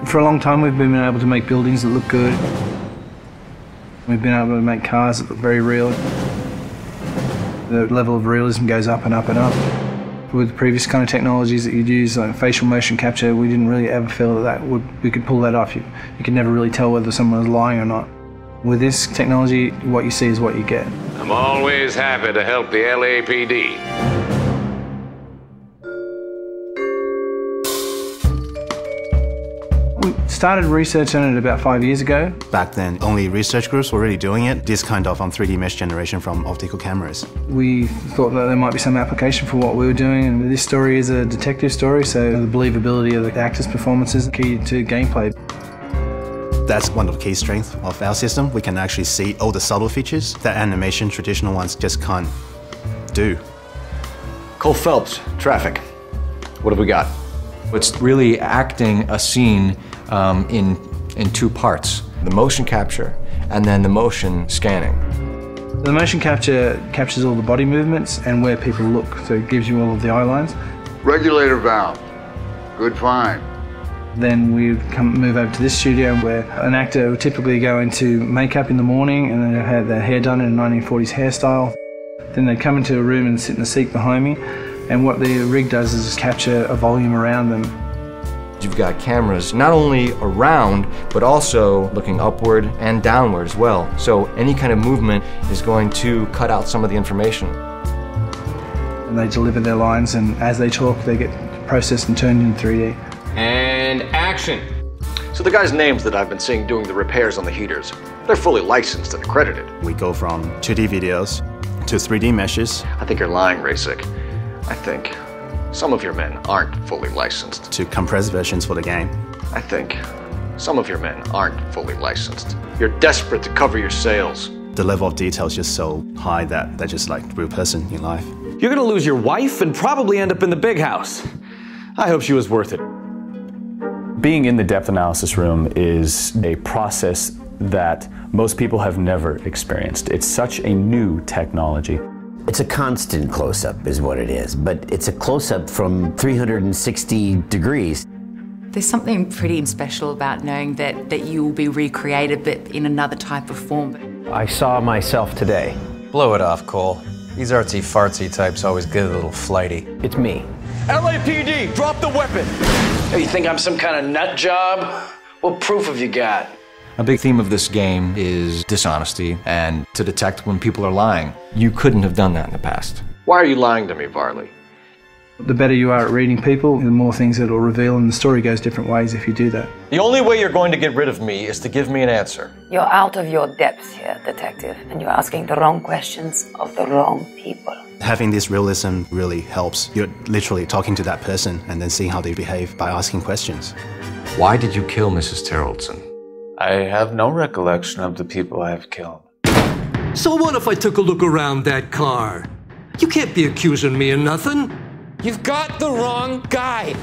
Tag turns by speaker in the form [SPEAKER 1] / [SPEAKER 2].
[SPEAKER 1] For a long time we've been able to make buildings that look good. We've been able to make cars that look very real. The level of realism goes up and up and up. With the previous kind of technologies that you'd use, like facial motion capture, we didn't really ever feel that we could pull that off. You could never really tell whether someone was lying or not. With this technology, what you see is what you get.
[SPEAKER 2] I'm always happy to help the LAPD.
[SPEAKER 1] We started research on it about 5 years ago.
[SPEAKER 3] Back then, only research groups were really doing it, this kind of 3D mesh generation from optical cameras.
[SPEAKER 1] We thought that there might be some application for what we were doing, and this story is a detective story, so the believability of the actors' performances is key to gameplay.
[SPEAKER 3] That's one of the key strengths of our system. We can actually see all the subtle features that animation, traditional ones, just can't do.
[SPEAKER 4] Cole Phelps, traffic. What have we got?
[SPEAKER 5] It's really acting a scene in two parts. The motion capture and then the motion scanning.
[SPEAKER 1] The motion capture captures all the body movements and where people look, so it gives you all of the eye lines.
[SPEAKER 6] Regulator valve. Good find.
[SPEAKER 1] Then we move over to this studio where an actor would typically go into makeup in the morning and then have their hair done in a 1940s hairstyle. Then they'd come into a room and sit in the seat behind me, and what the rig does is capture a volume around them.
[SPEAKER 5] You've got cameras not only around, but also looking upward and downward as well. So any kind of movement is going to cut out some of the information.
[SPEAKER 1] And they deliver their lines, and as they talk, they get processed and turned into 3D.
[SPEAKER 4] And action. So the guys' names that I've been seeing doing the repairs on the heaters, they're fully licensed and accredited.
[SPEAKER 3] We go from 2D videos to 3D meshes.
[SPEAKER 4] I think you're lying, Rasik. I think some of your men aren't fully licensed.
[SPEAKER 3] To compressed versions for the game.
[SPEAKER 4] I think some of your men aren't fully licensed. You're desperate to cover your sales.
[SPEAKER 3] The level of detail is just so high that they're just like a real person in life.
[SPEAKER 7] You're gonna lose your wife and probably end up in the big house. I hope she was worth it.
[SPEAKER 8] Being in the depth analysis room is a process that most people have never experienced. It's such a new technology.
[SPEAKER 9] It's a constant close-up is what it is, but it's a close-up from 360 degrees.
[SPEAKER 10] There's something pretty special about knowing that you will be recreated, but in another type of form.
[SPEAKER 11] I saw myself today.
[SPEAKER 12] Blow it off, Cole. These artsy-fartsy types always get a little flighty.
[SPEAKER 11] It's me.
[SPEAKER 7] LAPD, drop the weapon!
[SPEAKER 13] Hey, you think I'm some kind of nut job? What proof have you got?
[SPEAKER 5] A big theme of this game is dishonesty and to detect when people are lying. You couldn't have done that in the past.
[SPEAKER 4] Why are you lying to me, Varley?
[SPEAKER 1] The better you are at reading people, the more things it'll reveal, and the story goes different ways if you do that.
[SPEAKER 12] The only way you're going to get rid of me is to give me an answer.
[SPEAKER 14] You're out of your depths here, detective, and you're asking the wrong questions of the wrong people.
[SPEAKER 3] Having this realism really helps. You're literally talking to that person and then seeing how they behave by asking questions.
[SPEAKER 2] Why did you kill Mrs. Terrellson?
[SPEAKER 15] I have no recollection of the people I have killed.
[SPEAKER 16] So what if I took a look around that car? You can't be accusing me of nothing.
[SPEAKER 7] You've got the wrong guy.